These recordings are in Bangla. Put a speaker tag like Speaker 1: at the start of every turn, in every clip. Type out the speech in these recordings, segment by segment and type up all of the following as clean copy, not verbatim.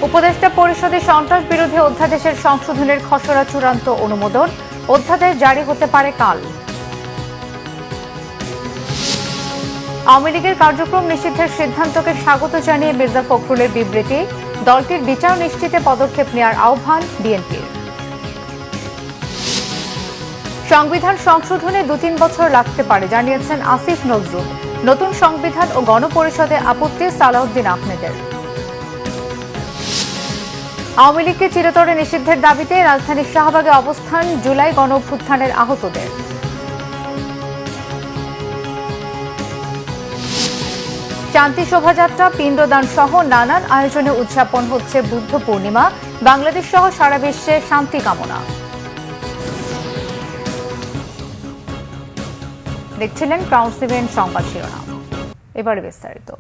Speaker 1: উপদেষ্টা পরিষদে সন্ত্রাস বিরোধী অধ্যাদেশের সংশোধনের খসড়া চূড়ান্ত অনুমোদন, অধ্যাদেশ জারি হতে পারে কাল। আওয়ামী লীগের কার্যক্রম নিষিদ্ধের সিদ্ধান্তকে স্বাগত জানিয়ে মির্জা ফখরুলের বিবৃতি, দলটির বিচার নিশ্চিতে পদক্ষেপ নেওয়ার আহ্বান বিএনপির। সংবিধান সংশোধনে 2-3 বছর লাগতে পারে জানিয়েছেন আসিফ নজরুল। নতুন সংবিধান ও গণপরিষদে আপত্তি সালাউদ্দিন আহমেদের। আওয়ামী লীগকে চিরতরে নিষিদ্ধের দাবিতে রাজধানীর শাহবাগে অবস্থান জুলাই গণঅভ্যুত্থানের আহতদের। শান্তি শোভাযাত্রা, পিণ্ডদান সহ নানান আয়োজনে উদযাপন হচ্ছে বুদ্ধ পূর্ণিমা। বাংলাদেশ সহ সারা বিশ্বে শান্তি কামনা। দেখছিলেন ক্রাউন 7 সংবাদ শিরোনাম। এবারে বিস্তারিত।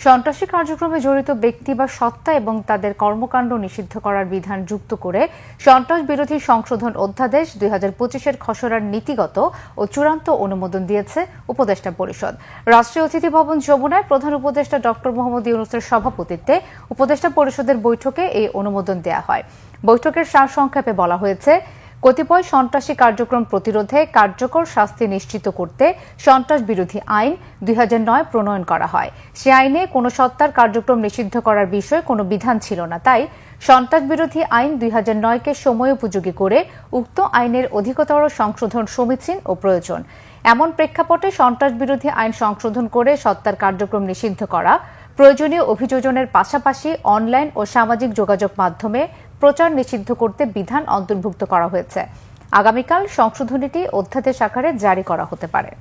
Speaker 1: সন্ত্রাসী কার্যক্রমে জড়িত ব্যক্তি বা সত্তা এবং তাদের কর্মকাণ্ড নিষিদ্ধ করার বিধান যুক্ত করে সন্ত্রাস বিরোধী সংশোধন অধ্যাদেশ 2025-এর খসড়ার নীতিগত ও চূড়ান্ত অনুমোদন দিয়েছে উপদেষ্টা পরিষদ। রাষ্ট্রীয় অতিথি ভবন যমুনায় প্রধান উপদেষ্টা ডক্টর মোহাম্মদ ইউনূসের সভাপতিত্বে উপদেষ্টা পরিষদের বৈঠকে এই অনুমোদন দেওয়া হয়। বৈঠকের সারসংক্ষেপে বলা হয়েছে, কতিপয় সন্ত্রাসী কার্যক্রম প্রতিরোধে কার্যকর শাস্তি নিশ্চিত করতে সন্ত্রাস বিরোধী আইন 2009 প্রণয়ন করা হয়। সে আইনে কোনো সত্তার কার্যক্রম নিষিদ্ধ করার বিষয়ে কোনো বিধান ছিল না, তাই সন্ত্রাস বিরোধী আইন 2009-কে সময়োপযোগী করে উক্ত আইনের অধিকতর সংশোধন সমীচীন ও প্রয়োজন। এমন প্রেক্ষাপটে সন্ত্রাস বিরোধী আইন সংশোধন করে সত্তার কার্যক্রম নিষিদ্ধ করা, প্রয়োজনীয় অভিযোজনের পাশাপাশি অনলাইন ও সামাজিক যোগাযোগ মাধ্যমে প্রচার নিষিদ্ধ করতে বিধান অন্তর্ভুক্ত করা হয়েছে। আগামীকাল সংশোধনীটি অধ্যাদেশ আকারে জারি করা হতে পারে।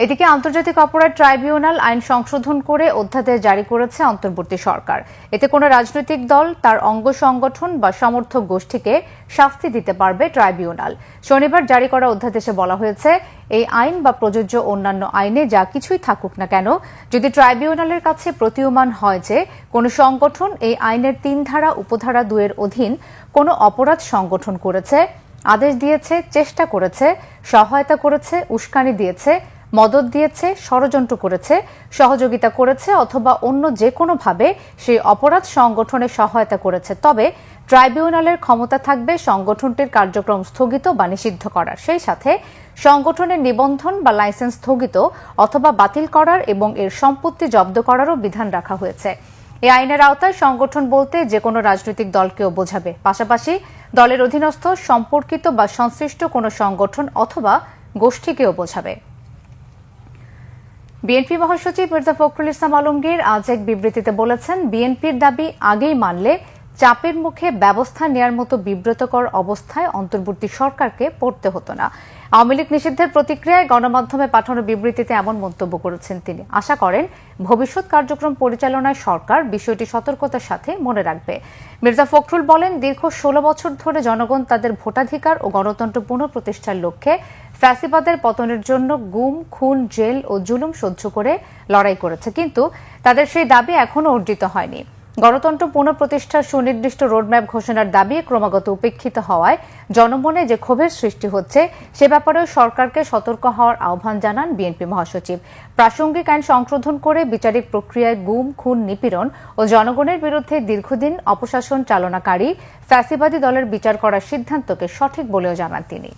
Speaker 1: এদিকে আন্তর্জাতিক অপরাধ ট্রাইব্যুনাল আইন সংশোধন করে অধ্যাদেশ জারি করেছে অন্তর্বর্তী সরকার। এতে কোনো রাজনৈতিক দল, তার অঙ্গ সংগঠন বা সমর্থক গোষ্ঠীকে শাস্তি দিতে পারবে ট্রাইব্যুনাল। শনিবার জারি করা অধ্যাদেশে বলা হয়েছে, এই আইন বা প্রযোজ্য অন্যান্য আইনে যা কিছুই থাকুক না কেন, যদি ট্রাইব্যুনালের কাছে প্রতীয়মান হয় যে কোনো সংগঠন এই আইনের 3 ধারা উপধারা 2 এর অধীন কোনো অপরাধ সংগঠন করেছে, আদেশ দিয়েছে, চেষ্টা করেছে, সহায়তা করেছে, উস্কানি দিয়েছে, মদদ দিয়েছে, ষড়যন্ত্র করেছে, সহযোগিতা করেছে অথবা অন্য যে কোনোভাবে সেই অপরাধ সংগঠনের সহায়তা করেছে, তবে ট্রাইব্যুনালের ক্ষমতা থাকবে সংগঠনটির কার্যক্রম স্থগিত বা নিষিদ্ধ করার, সেই সাথে সংগঠনের নিবন্ধন বা লাইসেন্স স্থগিত অথবা বাতিল করার এবং এর সম্পত্তি জব্দ করারও বিধান রাখা হয়েছে। এই আইনের আওতায় সংগঠন বলতে যে কোনো রাজনৈতিক দলকেও বোঝাবে, পাশাপাশি দলের অধীনস্থ সম্পর্কিত বা সংশ্লিষ্ট কোনো সংগঠন অথবা গোষ্ঠীকেও বোঝাবে। বিএনপি মহাসচিব মির্জা ফখরুল ইসলাম আলমগীর আজ এক বিবৃতিতে বলেছেন, বিএনপির দাবি আগেই মানলে চাপের মুখে ব্যবস্থা নেয়ার মতো বিব্রতকর অবস্থায় অন্তর্বর্তী সরকারকে পড়তে হতো না। আওয়ামী লীগ নিষিদ্ধের প্রতিক্রিয়ায় গণমাধ্যমে পাঠানো বিবৃতিতে এমন মন্তব্য করেছেন তিনি। আশা করেন ভবিষ্যৎ কার্যক্রম পরিচালনায় সরকার বিষয়টি সতর্কতার সাথে মনে রাখবে। মির্জা ফখরুল বলেন, দীর্ঘ 16 বছর ধরে জনগণ তাদের ভোটাধিকার ও গণতন্ত্র পুনঃপ্রতিষ্ঠার লক্ষ্যে ফ্যাসিবাদের পতনের জন্য গুম, খুন, জেল ও জুলুম সহ্য করে লড়াই করেছে, কিন্তু তাদের সেই দাবি এখনো অর্জিত হয়নি। গণতন্ত্র পুনঃপ্রতিষ্ঠার সুনির্দিষ্ট রোডম্যাপ ঘোষণার দাবি ক্রমাগত উপেক্ষিত হওয়ায় জনমনে যে ক্ষোভের সৃষ্টি হচ্ছে সে ব্যাপারেও সরকারকে সতর্ক হওয়ার আহ্বান জানান বিএনপি মহাসচিব। প্রাসঙ্গিক আইন সংশোধন করে বিচারিক প্রক্রিয়ায় গুম, খুন, নিপীড়ন ও জনগণের বিরুদ্ধে দীর্ঘদিন অপশাসন চালনাকারী ফ্যাসিবাদী দলের বিচার করার সিদ্ধান্তকে সঠিক বলেও জানান তিনি।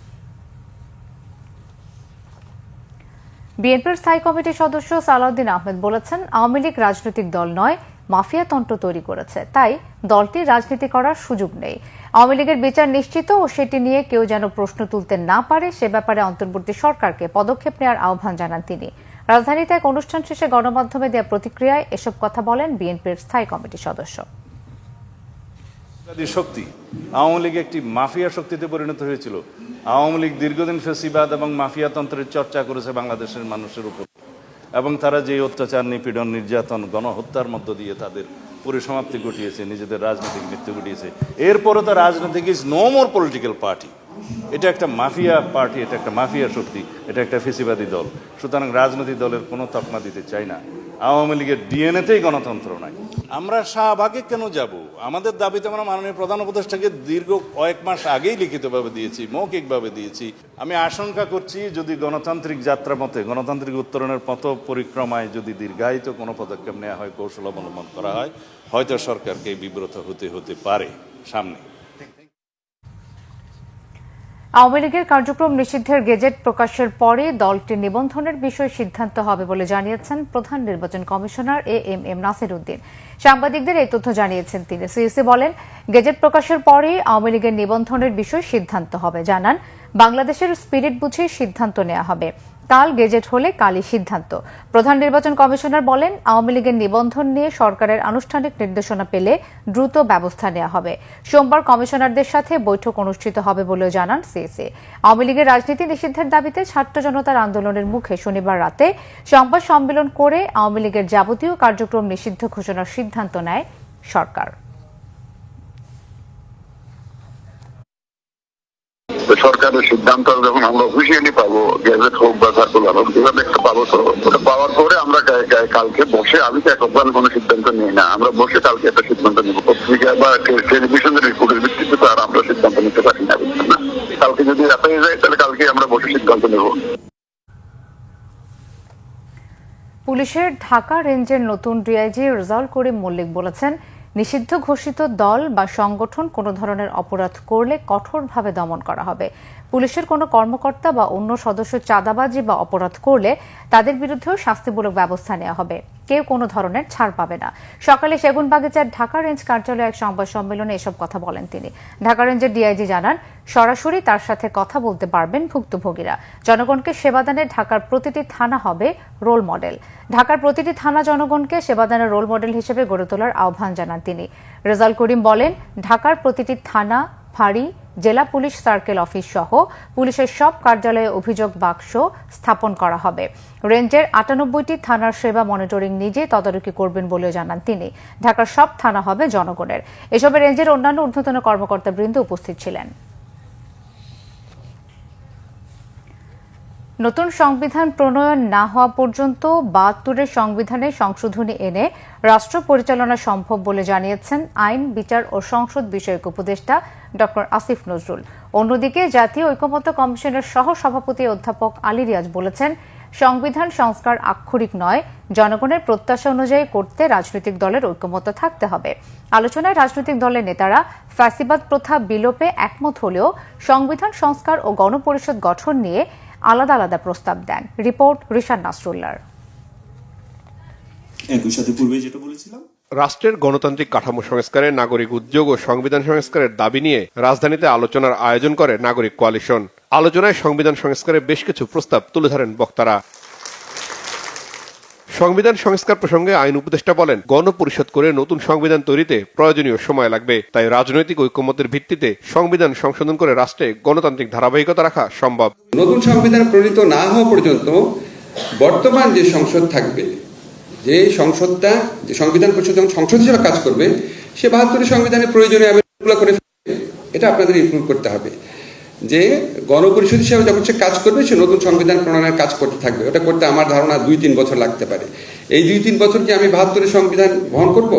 Speaker 1: বিএনপির স্থায়ী কমিটির সদস্য সালাউদ্দিন আহমেদ বলেছেন, আওয়ামী লীগ রাজনৈতিক দল নয়, মাফিয়াতন্ত্র তৈরি করেছে, তাই দলটির রাজনীতি করার সুযোগ নেই। আওয়ামী লীগের বিচার নিশ্চিত ও সেটি নিয়ে কেউ যেন প্রশ্ন তুলতে না পারে সে ব্যাপারে অন্তর্বর্তী সরকারকে পদক্ষেপ নেওয়ার আহ্বান জানান তিনি। রাজধানীতে এক অনুষ্ঠান শেষে গণমাধ্যমে দেওয়া প্রতিক্রিয়ায় এসব কথা বলেন বিএনপির স্থায়ী কমিটির সদস্য।
Speaker 2: শক্তি আওয়ামী লীগ একটি মাফিয়া শক্তিতে পরিণত হয়েছিল। আওয়ামী লীগ দীর্ঘদিন ফেসিবাদ এবং মাফিয়াতন্ত্রের চর্চা করেছে বাংলাদেশের মানুষের উপর, এবং তারা যে অত্যাচার, নিপীড়ন, নির্যাতন, গণহত্যার মধ্য দিয়ে তাদের পরিসমাপ্তি ঘটিয়েছে, নিজেদের রাজনৈতিক মৃত্যু ঘটিয়েছে। এরপরও তার রাজনৈতিক is no more political party. এটা একটা মাফিয়া পার্টি, এটা একটা মাফিয়া শক্তি, এটা একটা ফেসিবাদী দল। সুতরাং রাজনৈতিক দলের কোনো তকমা দিতে চাই না। আওয়ামী লীগের ডিএনএতেই গণতন্ত্র নাই। আমরা শাহবাগে কেন যাব? আমাদের দাবিতে আমরা মাননীয় প্রধান উপদেষ্টাকে দীর্ঘ কয়েক মাস আগেই লিখিতভাবে দিয়েছি, মৌখিকভাবে দিয়েছি। আমি আশঙ্কা করছি যদি গণতান্ত্রিক যাত্রা মতে, গণতান্ত্রিক উত্তরণের পথ পরিক্রমায় যদি দীর্ঘায়িত কোনো পদক্ষেপ নেওয়া হয়, কৌশল অবলম্বন করা হয়, হয়তো সরকারকে বিব্রত হতে পারে সামনে।
Speaker 1: আওয়ামী লীগের কার্যক্রম নিষিদ্ধের গেজেট প্রকাশের পরে দলটির নিবন্ধনের বিষয়ে সিদ্ধান্ত হবে বলে জানিয়েছেন প্রধান নির্বাচন কমিশনার এএমএম নাসির উদ্দিন। সাংবাদিকদের এই তথ্য জানিয়েছেন তিনি। সিইসি বলেন, গেজেট প্রকাশের পরে আওয়ামী লীগের নিবন্ধনের বিষয়ে সিদ্ধান্ত হবে। জানান, বাংলাদেশের স্পিরিট বুঝে সিদ্ধান্ত নেওয়া হবে। কাল গেজেট হলে কালই সিদ্ধান্ত। প্রধান নির্বাচন কমিশনার বলেন, আওয়ামী লীগের নিবন্ধন নিয়ে সরকারের আনুষ্ঠানিক নির্দেশনা পেলে দ্রুত ব্যবস্থা নেওয়া হবে। সোমবার কমিশনারদের সাথে বৈঠক অনুষ্ঠিত হবে বলেও জানান সিইসি। আওয়ামী লীগের রাজনীতি নিষিদ্ধের দাবিতে ছাত্র জনতার আন্দোলনের মুখে শনিবার রাতে সংবাদ সম্মেলন করে আওয়ামী লীগের যাবতীয় কার্যক্রম নিষিদ্ধ ঘোষণার সিদ্ধান্ত নেয় সরকার।
Speaker 3: সরকারের সিদ্ধান্ত যখন আমরা অফিসিয়ালি পাবো, গেজেট হোক বা সার্কুলার হোক, যেভাবে একটা পাবো, তো ওটা পাওয়ার পরে আমরা কালকে বসে, আমি তো একবার কোনো সিদ্ধান্ত নিই না, আমরা বসে কালকে একটা সিদ্ধান্ত নেব। পত্রিকা বা টেলিভিশনের রিপোর্টের ভিত্তিতে তো আর আমরা সিদ্ধান্ত নিতে পারি না, বুঝছেন না? কালকে যদি রাতে যায় তাহলে কালকে আমরা বসে সিদ্ধান্ত নেব।
Speaker 1: পুলিশের ঢাকা রেঞ্জের নতুন ডিআইজি রেজাউল করিম মল্লিক বলেছেন, নিষিদ্ধ ঘোষিত দল বা সংগঠন কোনো ধরনের অপরাধ করলে কঠোরভাবে দমন করা হবে। পুলিশের কোনো কর্মকর্তা বা অন্য সদস্য চাঁদাবাজি বা অপরাধ করলে তাদের বিরুদ্ধেও শাস্তিমূলক ব্যবস্থা নেওয়া হবে। কেউ কোনো ধরনের ছাড় পাবে না। সকালে সেগুনবাগিচার ঢাকা রেঞ্জ কার্যালয়ে এক সংবাদ সম্মেলনে এসব কথা বলেন তিনি। ঢাকা রেঞ্জের ডিআইজি জানান, সরাসরি তার সাথে কথা বলতে পারবেন ভুক্তভোগীরা। জনগণকে সেবাদানে ঢাকার প্রতিটি থানা হবে রোল মডেল। ঢাকার প্রতিটি থানা জনগণকে সেবাদানের রোল মডেল হিসেবে গড়ে তোলার আহ্বান জানান তিনি। রেজাউল করিম বলেন, ঢাকার প্রতিটি থানা, ফাঁড়ি, জেলা পুলিশ সার্কেল অফিস সহ পুলিশের সব কার্যালয়ে অভিযোগ বাক্স স্থাপন করা হবে। রেঞ্জের ৯৮টি থানার সেবা মনিটরিং নিজে তদারকি করবেন বলেও জানান তিনি। ঢাকার সব থানা হবে জনগণের। এসবে রেঞ্জের অন্যান্য ঊর্ধ্বতন কর্মকর্তাবৃন্দ উপস্থিত ছিলেন। নতুন সংবিধান প্রণয়ন না হওয়া পর্যন্ত ৭২-এর সংবিধানে সংশোধনী এনে রাষ্ট্র পরিচালনা সম্ভব বলে জানিয়েছেন আইন, বিচার ও সংসদ বিষয়ক উপদেষ্টা ড আসিফ নজরুল। অন্যদিকে জাতীয় ঐকমত্য কমিশনের সহ সভাপতি অধ্যাপক আলী রিয়াজ বলেছেন, সংবিধান সংস্কার আক্ষরিক নয়, জনগণের প্রত্যাশা অনুযায়ী করতে রাজনৈতিক দলের ঐকমত্য থাকতে হবে। আলোচনায় রাজনৈতিক দলের নেতারা ফ্যাসিবাদ প্রথা বিলোপে একমত হলেও সংবিধান সংস্কার ও গণপরিষদ গঠন নিয়ে আলাদা আলাদা প্রস্তাব দেন। রিপোর্ট রিশাদ নাসরুল্লাহর।
Speaker 4: রাষ্ট্রের গণতান্ত্রিক কাঠামো সংস্কারে, নাগরিক উদ্যোগ ও সংবিধান সংস্কারের দাবি নিয়ে রাজধানীতে আলোচনার আয়োজন করে নাগরিক কোয়ালিশন। আলোচনায় সংবিধান সংস্কারে বেশ কিছু প্রস্তাব তুলে ধরেন বক্তারা। সংবিধান সংস্কার প্রসঙ্গে আইন উপদেষ্টা বলেন, গণপরিষদ করে নতুন সংবিধান তৈরিতে প্রয়োজনীয় সময় লাগবে। তাই রাজনৈতিক ঐকমত্যের ভিত্তিতে সংবিধান সংশোধন করে রাষ্ট্রে গণতান্ত্রিক ধারাবাহিকতা রাখা সম্ভব।
Speaker 5: নতুন সংবিধান প্রণীত না হওয়া পর্যন্ত বর্তমান যে সংসদ থাকবে, যে সংসদটা, যে সংবিধান পরিষদ যখন সংসদ হিসেবে কাজ করবে, সে ৭২ সংবিধানের প্রয়োজনীয় আবেদনগুলো করে ফেলবে। এটা আপনাদের ইনক্লুড করতে হবে যে গণপরিষদ হিসেবে যখন সে কাজ করবে, সে নতুন সংবিধান প্রণয়নের কাজ করতে থাকবে। ওটা করতে আমার ধারণা ২-৩ বছর লাগতে পারে। এই ২-৩ বছর কি আমি ৭২ সংবিধান বহন করব?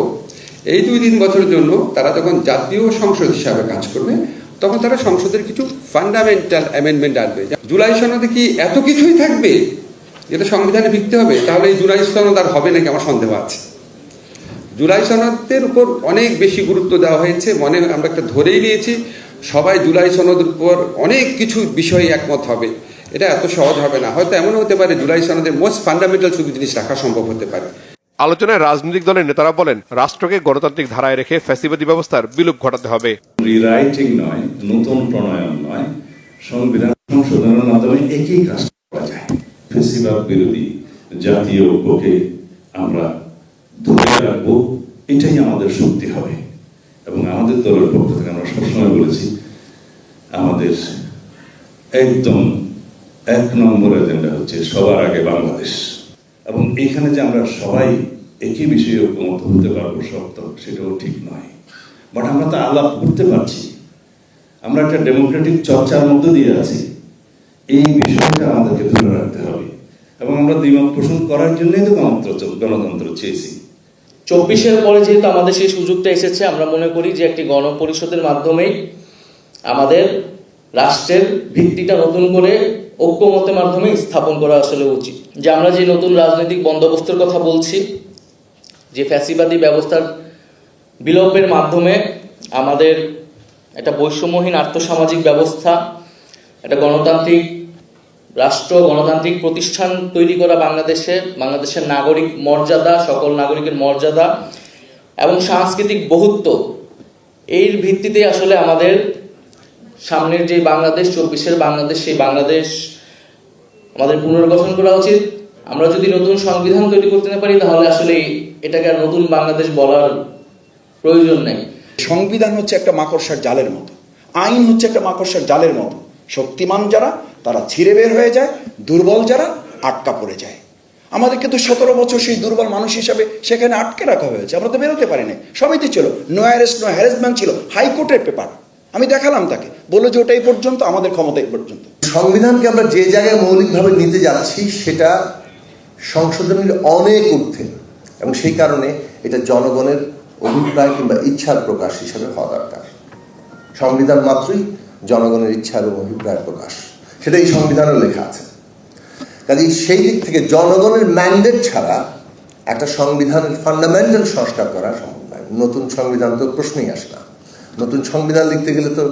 Speaker 5: এই ২-৩ বছরের জন্য তারা যখন জাতীয় সংসদ হিসাবে কাজ করবে, তখন তারা সংসদের কিছু ফান্ডামেন্টাল অ্যামেন্ডমেন্ট আনবে। জুলাই সনদে কি এত কিছুই থাকবে যেটা সংবিধানে ভিত্তি হবে? তাহলে এই জুলাই সনদ আর হবে নাকি আমার সন্দেহ আছে। জুলাই সনদের উপর অনেক বেশি গুরুত্ব দেওয়া হয়েছে, আমরা একটা ধরেই নিয়েছি সবাই জুলাই সনদের উপর অনেক কিছু বিষয়ে একমত হবে। এটা এত সহজ হবে না। হয়তো এমন হতে পারে জুলাই সনদের মোস্ট ফান্ডামেন্টাল শুধু জিনিস রাখা সম্ভব হতে পারে।
Speaker 4: আলোচনায় রাজনৈতিক দলের নেতারা বলেন, রাষ্ট্রকে গণতান্ত্রিক ধারায় রেখে ফ্যাসিবাদী ব্যবস্থার বিলোপ ঘটাতে হবে।
Speaker 6: রিরাইটিং নয়, নতুন প্রণয়ন নয়, সংবিধান সংশোধনের মাধ্যমে একই কাজ করা যায়। ফ্যাসিবাদ বিরোধী জাতীয় ঐক্যকে আমরা ধরে রাখবো, এটাই আমাদের শক্তি হবে। এবং আমাদের দলের পক্ষ থেকে আমরা সবসময় বলেছি, আমাদের একদম ১ নম্বর এজেন্ডা হচ্ছে সবার আগে বাংলাদেশ। এবং এইখানে যে আমরা সবাই একই বিষয়ে ঐকমত্য হতে পারবো সত্য, সেটাও ঠিক নয়। বাট আমরা তো আলাপ করতে পারছি, আমরা একটা ডেমোক্রেটিক চর্চার মধ্যে দিয়ে আছি। এই বিষয়টা আমাদেরকে ধরে রাখতে হবে। এবং আমরা দ্বিমত পোষণ করার জন্যই তো গণতন্ত্র চেয়েছি।
Speaker 7: 24-এর পরে যেহেতু আমাদের সেই সুযোগটা এসেছে, আমরা মনে করি যে একটি গণপরিষদের মাধ্যমেই আমাদের রাষ্ট্রের ভিত্তিটা নতুন করে ঐক্যমতের মাধ্যমে স্থাপন করা আসলে উচিত। যে আমরা যে নতুন রাজনৈতিক বন্দোবস্তের কথা বলছি, যে ফ্যাসিবাদী ব্যবস্থার বিলোপের মাধ্যমে আমাদের একটা বৈষম্যহীন আর্থসামাজিক ব্যবস্থা, একটা গণতান্ত্রিক রাষ্ট্র, গণতান্ত্রিক প্রতিষ্ঠান তৈরি করা বাংলাদেশের নাগরিক মর্যাদা, সকল নাগরিকের মর্যাদা এবং সাংস্কৃতিক বহুত্ব, এর ভিত্তিতে আসলে আমাদের সামনের যে বাংলাদেশ, 24-এর বাংলাদেশ, সেই বাংলাদেশ আমাদের পুনর্গঠন করা উচিত। আমরা যদি নতুন সংবিধান তৈরি করতে না পারি, তাহলে আসলে এটাকে আর নতুন বাংলাদেশ বলার প্রয়োজন নেই।
Speaker 8: সংবিধান হচ্ছে একটা মাকড়সার জালের মতো, আইন হচ্ছে একটা মাকড়সার জালের মতো। শক্তিমান যারা তারা ছিঁড়ে বের হয়ে যায়, দুর্বল যারা আটকা পড়ে যায়। আমাদেরকে তো 17 বছর সেই দুর্বল মানুষ হিসাবে সেখানে আটকে রাখা হয়েছে, আমরা তো বেরোতে পারি না। সমিতি ছিল, নো অ্যারেস্ট নো হ্যারাসমেন্ট ছিল, হাইকোর্টের পেপার আমি দেখালাম তাকে, বললো যে ওটাই পর্যন্ত, আমাদের ক্ষমতা এই পর্যন্ত।
Speaker 9: সংবিধানকে আমরা যে জায়গায় মৌলিকভাবে নিতে যাচ্ছি সেটা সংশোধনের অনেক ঊর্ধ্বে, এবং সেই কারণে এটা জনগণের অভিপ্রায় কিংবা ইচ্ছার প্রকাশ হিসাবে হওয়া দরকার। সংবিধান মাত্রই জনগণের ইচ্ছা এবং অভিপ্রায় প্রকাশ, সেটা এই সংবিধানে লেখা আছে। কাজেই সেই দিক থেকে জনগণের ম্যান্ডেট ছাড়া একটা সংবিধানের ফান্ডামেন্টাল সংস্কার করা সম্ভব নয়। নতুন সংবিধান তো প্রশ্নই আসে না। নতুন সংবিধান লিখতে গেলে তো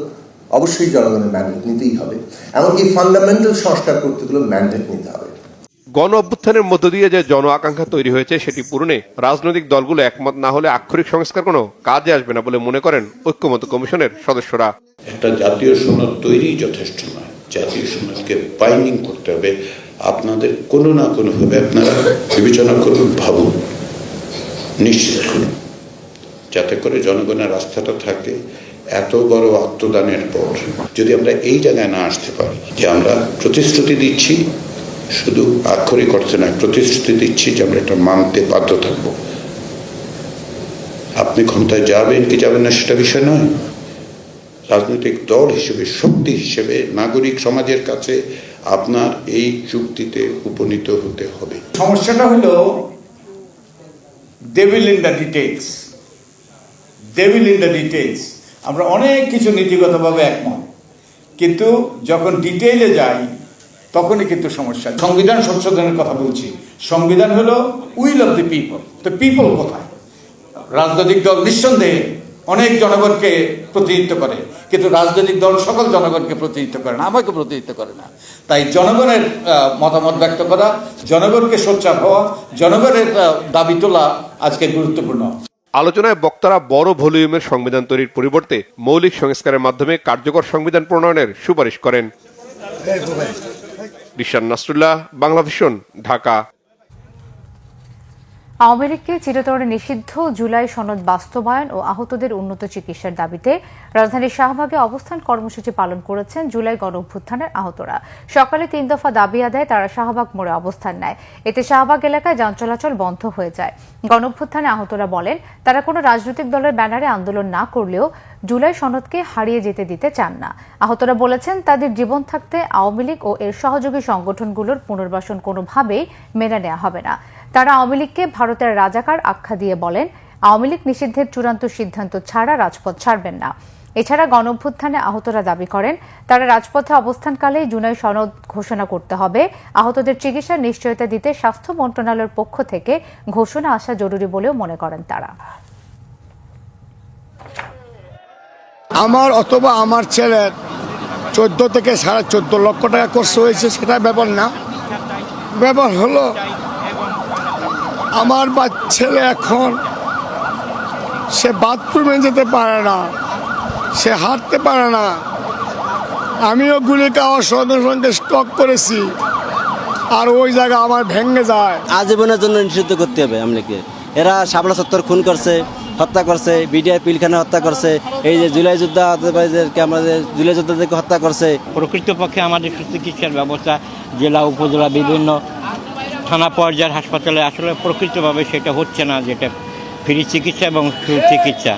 Speaker 9: অবশ্যই জনগণের ম্যান্ডেট নিতেই হবে, এমনকি ফান্ডামেন্টাল সংস্কার করতে গেলে ম্যান্ডেট নিতে হবে।
Speaker 4: গণ অভ্যুত্থানের মধ্য দিয়ে যে জন আকাঙ্ক্ষা তৈরি হয়েছে সেটি পূরণে রাজনৈতিক দলগুলো একমত না হলে আক্ষরিক সংস্কার কোনো কাজে আসবে না বলে মনে করেন ঐক্যমত্য কমিশনের সদস্যরা।
Speaker 10: একটা জাতীয় সনদ তৈরি যথেষ্ট নয়, জাতীয় সনদকে বাইন্ডিং করতে হবে। আপনাদের কোনো না কোনোভাবে আপনারা বিবেচনা করুন, ভাবুন, নিশ্চিত করুন, যাতে করে জনগণের আস্থাটা থাকে। এত বড় আত্মদানের পর যদি আমরা এই জায়গায় না আসতে পারি যে আমরা প্রতিশ্রুতি দিচ্ছি, শুধু আক্ষরিক অর্থে নয়, প্রতিশ্রুতি দিচ্ছি যে আমরা এটা মানতে বাধ্য থাকবো। আপনি ক্ষমতায় যাবেন কি যাবেন না সেটা বিষয় নয়। রাজনৈতিক দল হিসেবে, শক্তি হিসেবে নাগরিক সমাজের কাছে আপনার এই চুক্তিতে উপনীত হতে হবে।
Speaker 8: সমস্যাটা হলো devil in the details, devil in the details. আমরা অনেক কিছু নীতিগতভাবে একমত, কিন্তু যখন ডিটেইলে যাই তখনই কিন্তু সমস্যা। সংবিধান সংশোধনের কথা বলছি, সংবিধান হলো উইল অফ দি পিপল। তো পিপল কোথায়? রাজনৈতিক দল নিঃসন্দেহে অনেক জনগণকে প্রতিনিধিত্ব করে, কিন্তু রাজনৈতিক দল সকল জনগণকে প্রতিনিধিত্ব করে না, আমাকে প্রতিনিধিত্ব করে না। তাই জনগণের মতামত ব্যক্ত করা, জনগণকে সোচ্চার হওয়া, জনগণের দাবি তোলা আজকে গুরুত্বপূর্ণ।
Speaker 4: আলোচনায় বক্তারা বড় ভলিউমের সংবিধান তৈরির পরিবর্তে মৌলিক সংস্কারের মাধ্যমে কার্যকর সংবিধান প্রণয়নের সুপারিশ করেন। রিশান নাসরুল্লাহ, বাংলা ভিশন, ঢাকা।
Speaker 1: আওয়ামী লীগকে চিরতরে নিষিদ্ধ জুলাই সনদ বাস্তবায়ন ও আহতদের উন্নত চিকিৎসার দাবিতে রাজধানীর শাহবাগে অবস্থান কর্মসূচি পালন করেছেন জুলাই গণ অভ্যুত্থানের আহতরা। সকালে 3 দফা দাবি আদায়ে তারা শাহবাগ মোড়ে অবস্থান নেয়। এতে শাহবাগ এলাকায় যান চলাচল বন্ধ হয়ে যায়। গণ অভ্যুত্থানে আহতরা বলেন, তারা কোনো রাজনৈতিক দলের ব্যানারে আন্দোলন না করলেও জুলাই সনদকে হারিয়ে যেতে দিতে চান না। আহতরা বলেছেন, তাদের জীবন থাকতে আওয়ামী লীগ ও এর সহযোগী সংগঠনগুলোর পুনর্বাসন কোনোভাবেই মেনে নেওয়া হবে না। তারা আওয়ামী লীগকে ভারতের রাজাকার আখ্যা দিয়ে বলেন, আওয়ামী লীগ নিষিদ্ধের চূড়ান্ত সিদ্ধান্ত ছাড়া রাজপথ ছাড়বেন না। এছাড়া গণ অভ্যুত্থানে আহতরা দাবি করেন, তারা রাজপথে অবস্থানকালে জুলাই সনদ ঘোষণা করতে হবে। আহতদের চিকিৎসার নিশ্চয়তা দিতে স্বাস্থ্য মন্ত্রণালয়ের পক্ষ থেকে ঘোষণা আসা জরুরি বলেও মনে করেন তারা।
Speaker 11: আমার অথবা আমার ছেলের 14 থেকে 14.5 লক্ষ টাকা খরচ হয়েছে, সেটা ব্যাপার না। ব্যাপার হলো আমার ছেলে এখন সে বাথরুমে যেতে পারে না, সে হাঁটতে পারে না। আমিও গুলি খাওয়ার সঙ্গে সঙ্গে স্টক করেছি, আর ওই জায়গা আমার ভেঙে যায়।
Speaker 12: আজীবনের জন্য নিষিদ্ধ করতে হবে আমলিকে। এরা শাপলা চত্বর খুন করছে, হত্যা করছে, বিডিআর পিলখানা হত্যা করছে, এই যে জুলাই যোদ্ধাদেরকে আমাদের জুলাই যোদ্ধাদেরকে হত্যা করছে।
Speaker 13: প্রকৃতপক্ষে আমাদের সুচিকিৎসার ব্যবস্থা জেলা উপজেলা বিভিন্ন থানা পর্যায়ের হাসপাতালে আসলে প্রকৃতভাবে সেটা হচ্ছে না, যেটা ফ্রি চিকিৎসা এবং সুচিকিৎসা।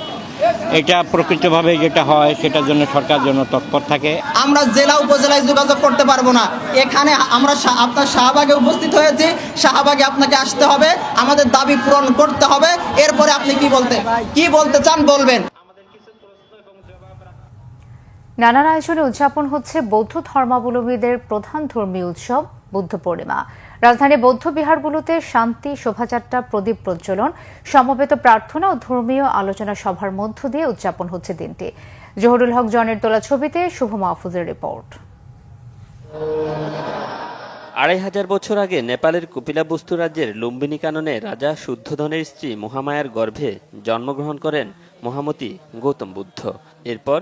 Speaker 13: এটা প্রকৃতভাবে যেটা হয় সেটার জন্য সরকার জন্য তৎপর থাকে।
Speaker 14: আমরা জেলা উপজেলায় যোগাযোগ করতে পারবো না, এখানে আমরা আপনার শাহবাগে উপস্থিত হয়েছি, শাহবাগে আপনাকে আসতে হবে, আমাদের দাবি পূরণ করতে হবে, এরপরে আপনি কি বলতে চান বলবেন।
Speaker 1: নানান আয়োজনে উদযাপন হচ্ছে বৌদ্ধ ধর্মাবলম্বীদের প্রধান ধর্মীয় উৎসব বুদ্ধ পূর্ণিমা। রাজধানীর বৌদ্ধ বিহারগুলোতে শান্তি শোভাযাত্রা, প্রদীপ প্রজ্বলন, সমবেত প্রার্থনা ও ধর্মীয় আলোচনা সভার মধ্য দিয়ে উদযাপন হচ্ছে দিনটি। জহুরুল হক জনের তোলা ছবিতে শুভ মাহফুজের রিপোর্ট।
Speaker 15: ২৫০০ বছর আগে নেপালের কপিলাবস্তু রাজ্যের লুম্বিনী কাননে রাজা শুদ্ধোধনের স্ত্রী মহামায়ার গর্ভে জন্মগ্রহণ করেন মহামতি গৌতম বুদ্ধ। এরপর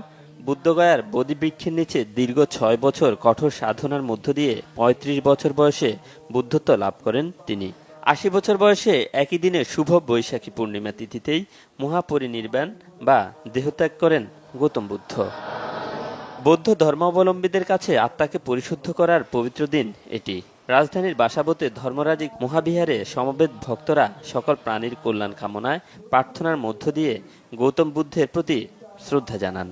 Speaker 15: বুদ্ধগয়ার বোধিবৃক্ষের নিচে দীর্ঘ ৬ বছর কঠোর সাধনার মধ্য দিয়ে ৩৫ বছর বয়সে বুদ্ধত্ব লাভ করেন তিনি। ৮০ বছর বয়সে একই দিনে শুভ বৈশাখী পূর্ণিমা তিথিতেই মহাপরিনির্বাণ বা দেহত্যাগ করেন গৌতম বুদ্ধ। বৌদ্ধ ধর্মাবলম্বীদের কাছে আত্মাকে পরিশুদ্ধ করার পবিত্র দিন এটি। রাজধানীর বাসাবোতে ধর্মরাজিক মহাবিহারে সমবেত ভক্তরা সকল প্রাণীর কল্যাণ কামনায় প্রার্থনার মধ্য দিয়ে গৌতম বুদ্ধের প্রতি শ্রদ্ধা জানান।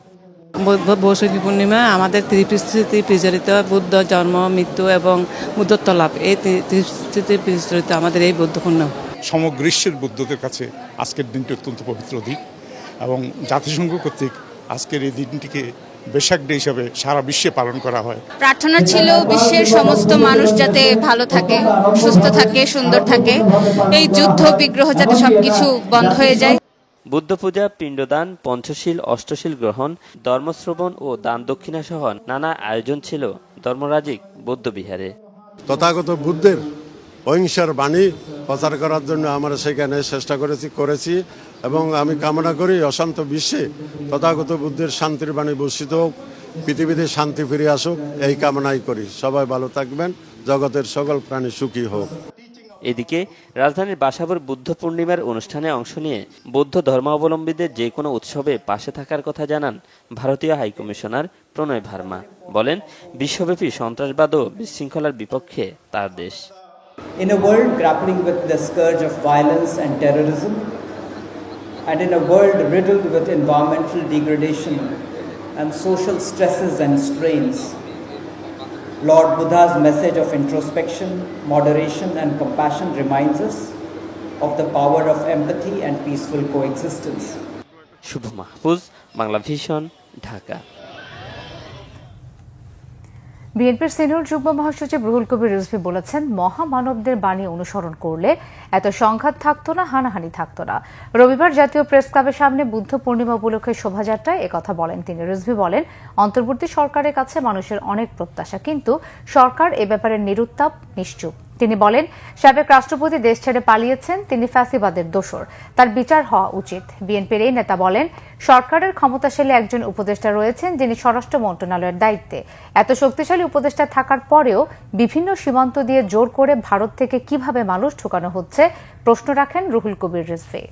Speaker 16: বৈশাখী পূর্ণিমা আমাদের ত্রিস্মৃতি বিজড়িত বুদ্ধ জন্ম, মৃত্যু এবং বুদ্ধত্ব লাভ, এই ত্রিস্মৃতি বিজড়িত আমাদের এই বুদ্ধ পূর্ণিমা।
Speaker 17: সমগ্র বিশ্বের বুদ্ধদের কাছে আজকের দিনটি অত্যন্ত পবিত্র দিন এবং জাতিসংঘ কর্তৃক আজকের এই দিনটিকে বেশাক ডে হিসাবে সারা বিশ্বে পালন করা হয়।
Speaker 18: প্রার্থনা ছিল বিশ্বের সমস্ত মানুষ যাতে ভালো থাকে, সুস্থ থাকে, সুন্দর থাকে, এই যুদ্ধ বিগ্রহ যাতে সবকিছু বন্ধ হয়ে যায়।
Speaker 15: বুদ্ধ পূজা, পিণ্ডদান, পঞ্চশীল, অষ্টশীল গ্রহণ, ধর্মশ্রবণ ও দান দক্ষিণা সহ নানা আয়োজন ছিল ধর্মরাজিক বৌদ্ধবিহারে।
Speaker 19: তথাগত বুদ্ধের অহিংসার বাণী প্রচার করার জন্য আমরা সেখানে চেষ্টা করেছি এবং আমি কামনা করি অশান্ত বিশ্বে তথাগত বুদ্ধের শান্তির বাণী বর্ষিত হোক, পৃথিবীতে শান্তি ফিরে আসুক, এই কামনাই করি। সবাই ভালো থাকবেন, জগতের সকল প্রাণী সুখী হোক।
Speaker 15: এদিকে রাজধানীর বাসাবোর বুদ্ধ পূর্ণিমার অনুষ্ঠানে অংশ নিয়ে বৌদ্ধ ধর্মাবলম্বীদের যে কোনো উৎসবে পাশে থাকার কথা জানান ভারতীয় হাইকমিশনার প্রণয় ভার্মা। বলেন, বিশ্বব্যাপী সন্ত্রাসবাদ ও বিশৃঙ্খলার বিপক্ষে তার দেশ।
Speaker 20: In a world grappling with the scourge of violence and terrorism, and in a world riddled with environmental degradation and social stresses and strains, Lord Buddha's message of introspection, moderation and compassion reminds us of the power of empathy and peaceful coexistence.
Speaker 15: Shuvo Mahfuz, Bangla Vision, Dhaka.
Speaker 1: বিএনপির সিনিয়র যুগ্ম মহাসচিব রুহুল কবির রিজভী বলেছেন, মহামানবদের বাণী অনুসরণ করলে এত সংঘাত থাকতো না, হানাহানি থাকতো না। রবিবার জাতীয় প্রেস ক্লাবের সামনে বুদ্ধ পূর্ণিমা উপলক্ষে শোভাযাত্রায় একথা বলেন তিনি। রিজভী বলেন, অন্তর্বর্তী সরকারের কাছে মানুষের অনেক প্রত্যাশা, কিন্তু সরকার এ ব্যাপারে নিরুত্তাপ, নিশ্চুপ। তিনি বলেন, সাবেক রাষ্ট্রপতি দেশ ছেড়ে পালিয়েছেন, তিনি ফ্যাসিবাদের দোসর, তার বিচার হওয়া উচিত। বিএনপির এই নেতা বলেন, সরকারের ক্ষমতাশালী একজন উপদেষ্টা রয়েছেন যিনি স্বরাষ্ট্র মন্ত্রণালয়ের দায়িত্বে। এত শক্তিশালী উপদেষ্টা থাকার পরেও বিভিন্ন সীমান্ত দিয়ে জোর করে ভারত থেকে কিভাবে মানুষ ঢোকানো হচ্ছে প্রশ্ন রাখেন রুহুল কবির রিজভী।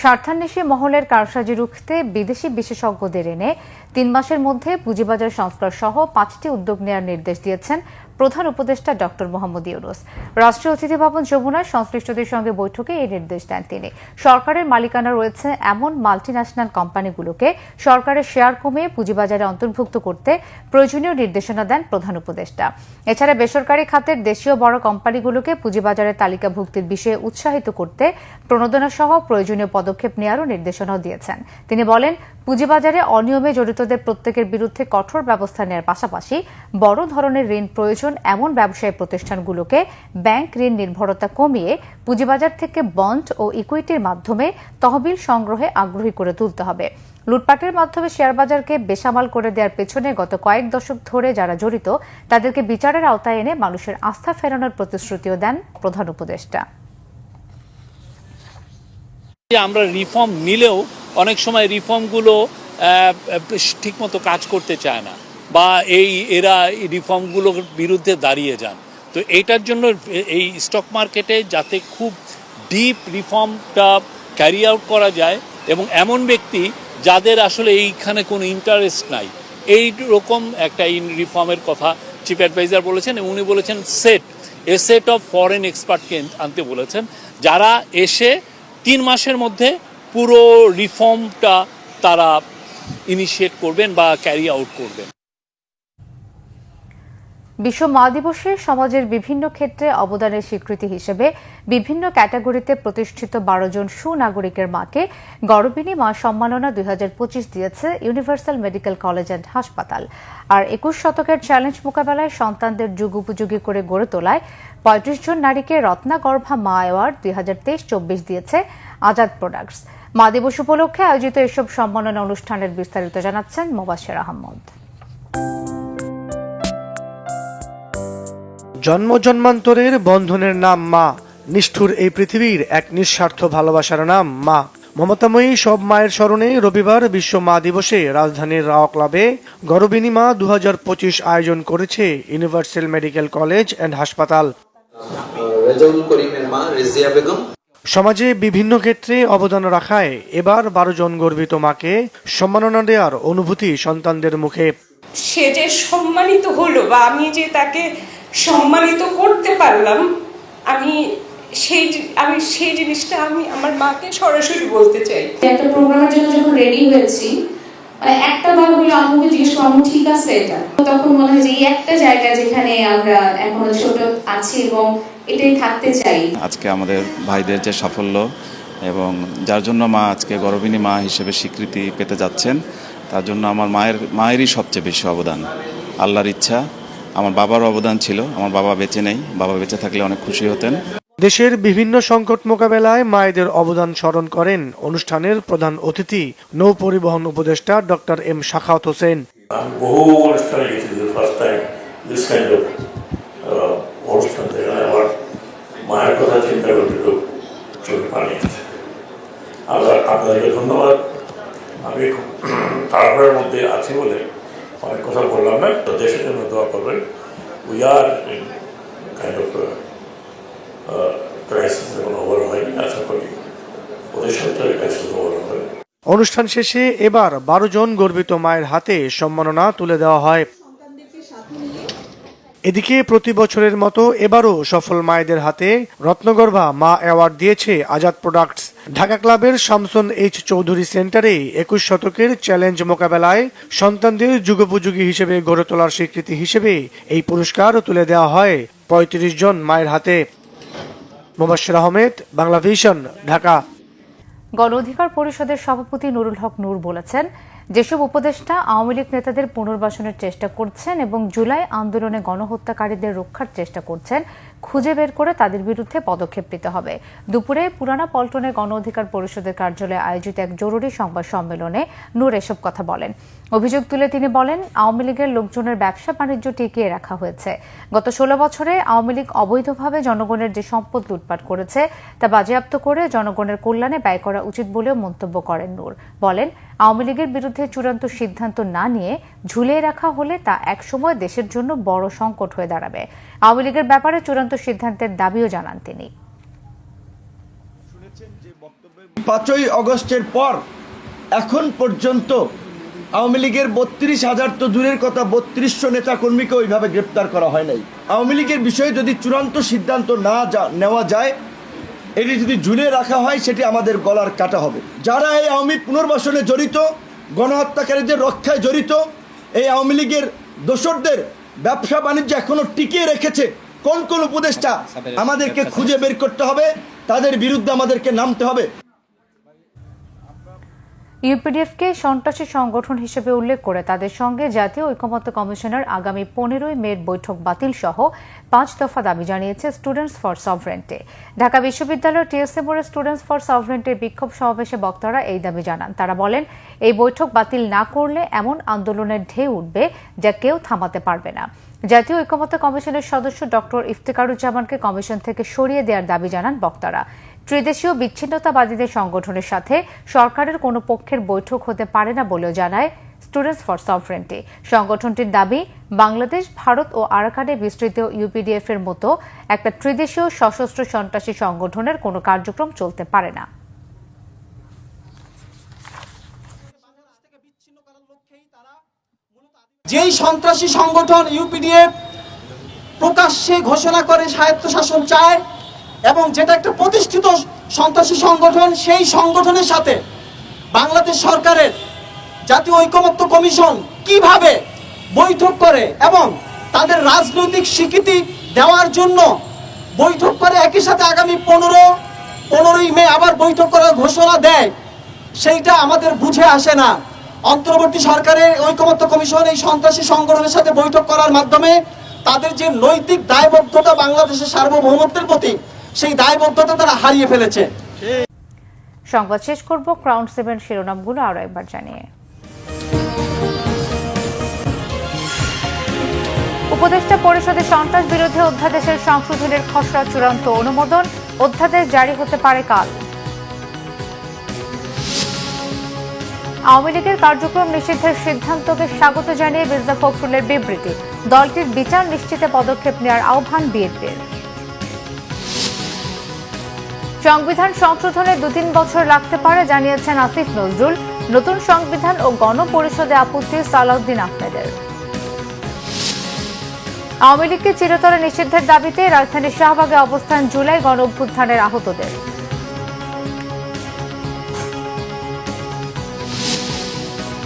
Speaker 1: স্বার্থান্বেষী মহলের কারসাজি রুখতে বিদেশি বিশেষজ্ঞদের এনে 3 মাসের মধ্যে পুঁজিবাজার সংস্কার সহ 5টি উদ্যোগ নেওয়ার নির্দেশ দিয়েছেন প্রধান উপদেষ্টা ডক্টর মোহাম্মদ ইউনূস। রাষ্ট্রীয় অতিথি ভবন যমুনায় সংশ্লিষ্টদের সঙ্গে বৈঠকে এই নির্দেশ দেন তিনি। সরকারের মালিকানা রয়েছে এমন মাল্টিন্যাশনাল কোম্পানিগুলোকে সরকারের শেয়ার কমিয়ে পুঁজিবাজারে অন্তর্ভুক্ত করতে প্রয়োজনীয় নির্দেশনা দেন প্রধান উপদেষ্টা। এছাড়া বেসরকারি খাতের দেশীয় বড় কোম্পানিগুলোকে পুঁজিবাজারে তালিকাভুক্তির বিষয়ে উৎসাহিত করতে প্রণোদনা সহ প্রয়োজনীয় পদক্ষেপ নেওয়ারও নির্দেশনাও দিয়েছেন। তিনি বলেন, পুঁজিবাজারে অনিয়মে জড়িতদের প্রত্যেকের বিরুদ্ধে কঠোর ব্যবস্থা নেওয়ার পাশাপাশি বড় ধরনের ঋণ প্রয়োজন এমন ব্যবসায়ী প্রতিষ্ঠানগুলোকে ব্যাংক ঋণ নির্ভরতা কমিয়ে পুঁজিবাজার থেকে বন্ড ও ইকুইটির মাধ্যমে তহবিল সংগ্রহে আগ্রহী করে তুলতে হবে। লুটপাটের মাধ্যমে শেয়ারবাজারকে বেসামাল করে দেওয়ার পেছনে গত কয়েক দশক ধরে যারা জড়িত তাদেরকে বিচারের আওতায় এনে মানুষের আস্থা ফেরানোর প্রতিশ্রুতিও দেন প্রধান উপদেষ্টা।
Speaker 21: আমরা রিফর্ম নিলেও অনেক সময় রিফর্মগুলো ঠিকমতো কাজ করতে চায় না, বা এরা রিফর্মগুলোর বিরুদ্ধে দাঁড়িয়ে যান। তো এইটার জন্য এই স্টক মার্কেটে যাতে খুব ডিপ রিফর্মটা ক্যারি আউট করা যায় এবং এমন ব্যক্তি যাদের আসলে এইখানে কোনো ইন্টারেস্ট নাই, এই রকম একটা রিফর্মের কথা চিফ অ্যাডভাইজার বলেছেন। এবং উনি বলেছেন সেট অফ ফরেন এক্সপার্টকে আনতে বলেছেন, যারা এসে 3 মাসের মধ্যে পুরো রিফর্মটা তারা ইনিশিয়েট করবেন বা ক্যারি আউট করবেন।
Speaker 1: বিশ্ব মা দিবসে সমাজের বিভিন্ন ক্ষেত্রে অবদানের স্বীকৃতি হিসেবে বিভিন্ন ক্যাটাগরিতে প্রতিষ্ঠিত 12 জন সুনাগরিকের মাকে গর্বিণী মা সম্মাননা 2025 দিয়েছে ইউনিভার্সাল মেডিকেল কলেজ অ্যান্ড হাসপাতাল। আর 21 শতকের চ্যালেঞ্জ মোকাবেলায় সন্তানদের যুগোপযোগী করে গড়ে তোলায় 35 জন নারীকে রত্নাগর্ভা মা অ্যাওয়ার্ড 2023-24 দিয়েছে আজাদ প্রোডাক্টস। মা দিবস উপলক্ষে আয়োজিত এসব সম্মাননা অনুষ্ঠানের বিস্তারিত জানাচ্ছেন মোবাশ্বের আহমদ।
Speaker 2: জন্ম জন্মান্তরের বন্ধনের নাম মা, নিষ্ঠুর এই পৃথিবীর এক নিঃস্বার্থ ভালোবাসার নাম মা। মমতাময়ী সব মায়ের স্মরণে রবিবার বিশ্ব মা দিবসে রাজধানীর রাও ক্লাবে গর্বিণী মা 2025 আয়োজন করেছে ইউনিভার্সাল মেডিকেল কলেজ অ্যান্ড হাসপাতাল। সমাজে বিভিন্ন ক্ষেত্রে অবদান রাখায় এবার 12 জন গর্বিত মাকে সম্মাননা দেওয়ার অনুভূতি সন্তানদের মুখে।
Speaker 22: সে যে সম্মানিত হলো বা আমি যে তাকে সম্মানিত করতে পারলাম, আমি সেই জিনিসটা আমি আমার মাকে সরাসরি বলতে চাই।
Speaker 18: একটা প্রোগ্রামের জন্য যখন রেডি হয়েছি, একটা বার হলো আম্মুকে জিজ্ঞেস করলাম ঠিক আছে এটা, তখন মনে হয় যে এই একটা জায়গা যেখানে আমরা এখনো ছোট আছি এবং এটাই থাকতে চাই।
Speaker 23: আজকে আমাদের ভাইদের যে সাফল্য এবং যার জন্য মা আজকে গর্বিণী মা হিসেবে স্বীকৃতি পেতে যাচ্ছেন, তার জন্য আমার মায়েরই সবচেয়ে বেশি অবদান। আল্লাহর ইচ্ছা, আমার বাবার অবদান ছিল, আমার বাবা বেঁচে নেই, বাবা বেঁচে থাকলে অনেক খুশি হতেন।
Speaker 2: দেশের বিভিন্ন সংকট মোকাবেলায় মায়েদের অবদান স্মরণ করেন অনুষ্ঠানের প্রধান অতিথি নৌ পরিবহন উপদেষ্টা ডক্টর এম শাখাওয়াত হোসেন।
Speaker 24: বহু অনুষ্ঠানে গেছি, first time this kind of অনুষ্ঠান থেকে আমার মায়ের কথা চিন্তা করতে খুব চোখে পানি আসছে। আপনাদেরকে ধন্যবাদ। আমি তাড়াহুড়োর মধ্যে আছি বলে অনেক কথা বললাম না। তো দেশের জন্য দোয়া করবেন। We are in kind of crisis এখন ওভার হয়নি, আশা করি ওদের সাথে ক্রাইসিস ওভার হবে।
Speaker 2: অনুষ্ঠান শেষে এবার 12 জন গর্বিত মায়ের হাতে সম্মাননা তুলে দেওয়া হয়। এদিকে প্রতি বছরের মতো এবারও সফল মায়েদের হাতে রত্নগর্ভা মা অ্যাওয়ার্ড দিয়েছে আজাদ প্রোডাক্টস। ঢাকা ক্লাবের শামসুন এইচ চৌধুরী সেন্টারে 21 শতকের চ্যালেঞ্জ মোকাবেলায় সন্তানদের যুগোপযোগী হিসেবে গড়ে তোলার স্বীকৃতি হিসেবে এই পুরস্কার তুলে দেওয়া হয় 35 জন মায়ের হাতে। মোবাশ্বের আহমেদ, বাংলা ভিশন, ঢাকা।
Speaker 1: গণ অধিকার পরিষদের সভাপতি নুরুল হক নূর বলেছেন, যেসব উপদেষ্টা আওয়ামী লীগ নেতাদের পুনর্বাসনের চেষ্টা করছেন এবং জুলাই আন্দোলনে গণহত্যাকারীদের রক্ষার চেষ্টা করছেন, খুঁজে বের করে তাদের বিরুদ্ধে পদক্ষেপ নিতে হবে। দুপুরে পুরানা পল্টনে গণ অধিকার পরিষদের কার্যালয়ে আয়োজিত এক জরুরি সংবাদ সম্মেলনে নূর এসব কথা বলেন। অভিযোগ তুলে তিনি বলেন, আওয়ামী লীগের লোকজনের ব্যবসা বাণিজ্য টিকিয়ে রাখা হয়েছে। গত 16 বছরে আওয়ামী লীগ অবৈধভাবে জনগণের যে সম্পদ লুটপাট করেছে তা বাজেয়াপ্ত করে জনগণের কল্যাণে ব্যয় করা উচিত বলেও মন্তব্য করেন নূর। বলেন, আওয়ামী লীগের বিরুদ্ধে চূড়ান্ত সিদ্ধান্ত না নিয়ে ঝুলিয়ে রাখা হলে তা একসময় দেশের জন্য বড় সংকট হয়ে দাঁড়াবে। আওয়ামী লীগের ব্যাপারে চূড়ান্ত সিদ্ধান্তের দাবিও জানান তিনি।
Speaker 25: 5ই আগস্টের পর এখন পর্যন্ত আওয়ামী লীগের 32,000 তো দূরের কথা, 3200 নেতা কর্মীকে ওইভাবে গ্রেপ্তার করা হয় নাই। আওয়ামী লীগের বিষয়ে যদি চূড়ান্ত সিদ্ধান্ত না নেওয়া যায়, এটি যদি ঝুলিয়ে রাখা হয়, সেটি আমাদের গলার কাটা হবে। যারা এই আওয়ামী পুনর্বাসনে জড়িত, গণহত্যাকারীদের রক্ষায় জড়িত, এই আওয়ামী লীগের দোসরদের ব্যবসা বাণিজ্য এখনো টিকিয়ে রেখেছে, কোন কোন উপদেষ্টা আমাদেরকে খুঁজে বের করতে হবে, তাদের বিরুদ্ধে আমাদেরকে নামতে হবে।
Speaker 1: ইউপিডিএফকে সন্ত্রাসী সংগঠন হিসেবে উল্লেখ করে তাদের সঙ্গে জাতীয় ঐকমত্য কমিশনের আগামী 15 মের বৈঠক বাতিল সহ 5 দফা দাবি জানিয়েছে স্টুডেন্টস ফর সভরেন্টি। ঢাকা বিশ্ববিদ্যালয়ের টিএসসি মোড়ে স্টুডেন্টস ফর সভরেন্টির বিক্ষোভ সমাবেশে বক্তারা এই দাবি জানান। তারা বলেন, এই বৈঠক বাতিল না করলে এমন আন্দোলনের ঢেউ উঠবে যা কেউ থামাতে পারবে না। জাতীয় ঐকমত্য কমিশনের সদস্য ডক্টর ইফতেখারুজ্জামানকে কমিশন থেকে সরিয়ে দেওয়ার দাবি জানান বক্তারা। ত্রিদেশীয় বিচ্ছিন্নতাবাদীদের সংগঠনের সাথে সরকারের কোনো পক্ষের বৈঠক হতে পারে না বলেও জানায় স্টুডেন্টস ফর সভরেন্টি। সংগঠনটির দাবি, বাংলাদেশ, ভারত ও আরাকানে বিস্তৃত ইউপিডিএফ এর মতো একটা ত্রিদেশীয় সশস্ত্র সন্ত্রাসী সংগঠনের কোনো কার্যক্রম চলতে পারে না।
Speaker 14: যেই সন্ত্রাসী সংগঠন ইউপিডিএফ প্রকাশ্যে ঘোষণা করে স্বায়ত্তশাসন চায়, এবং যেটা একটা প্রতিষ্ঠিত সন্ত্রাসী সংগঠন, সেই সংগঠনের সাথে বাংলাদেশ সরকারের জাতীয় ঐকমত্য কমিশন কিভাবে বৈঠক করে এবং তাদের রাজনৈতিক স্বীকৃতি দেওয়ার জন্য বৈঠক করে একই সাথে আগামী 15ই মে আবার বৈঠক করার ঘোষণা দেয়, সেইটা আমাদের বুঝে আসে না। অন্তর্বর্তী সরকারের ঐকমত্য কমিশন এই সন্ত্রাসী সংগঠনের সাথে বৈঠক করার মাধ্যমে তাদের যে নৈতিক দায়বদ্ধতা বাংলাদেশের সার্বভৌমত্বের প্রতি, সেই দায়বদ্ধতা তারা হারিয়ে ফেলেছে।
Speaker 1: সংবাদ শেষ করব ক্রাউন 7 শিরোনামগুলো আরো একবার জানিয়ে। উপদেষ্টা পরিষদে সন্ত্রাস বিরোধী অধ্যাদেশের সংশোধনের খসড়া চূড়ান্ত অনুমোদন, অধ্যাদেশ জারি হতে পারে কাল। আওয়ামী লীগের কার্যক্রম নিষিদ্ধের সিদ্ধান্তকে স্বাগত জানিয়ে মির্জা ফখরুলের বিবৃতি, দলটির বিচার নিশ্চিতে পদক্ষেপ নেওয়ার আহ্বান বিএনপির। সংবিধান সংশোধনে 2-3 বছর লাগতে পারে জানিয়েছেন আসিফ নজরুল, নতুন সংবিধান ও গণপরিষদে আপত্তি সালাউদ্দিন আহমেদের। আওয়ামী লীগকে চিরতরে নিষিদ্ধের দাবিতে রাজধানীর শাহবাগে অবস্থান জুলাই গণ অভ্যুত্থানের আহতদের।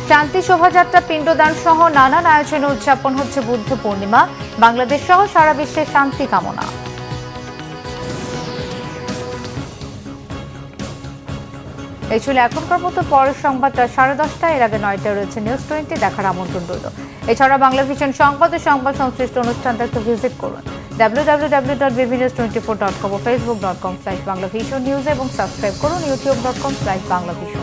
Speaker 1: শান্তি শোভাযাত্রা, পিণ্ডদান সহ নানান আয়োজনে উদযাপন হচ্ছে বুদ্ধ পূর্ণিমা, বাংলাদেশ সহ সারা বিশ্বে শান্তি কামনা। এই ছিল এখনকার মতো, পরের সংবাদটা 10:30। এর আগে 9টায় রয়েছে নিউজ 20, দেখার আমন্ত্রণ রইল। এছাড়া বাংলা ভিশন সংবাদ ও সংবাদ সংশ্লিষ্ট অনুষ্ঠান দেখতে ভিজিট করুন www.bbnews24.com ও facebook.com/banglavision news এবং সাবস্ক্রাইব করুন youtube.com/banglavision।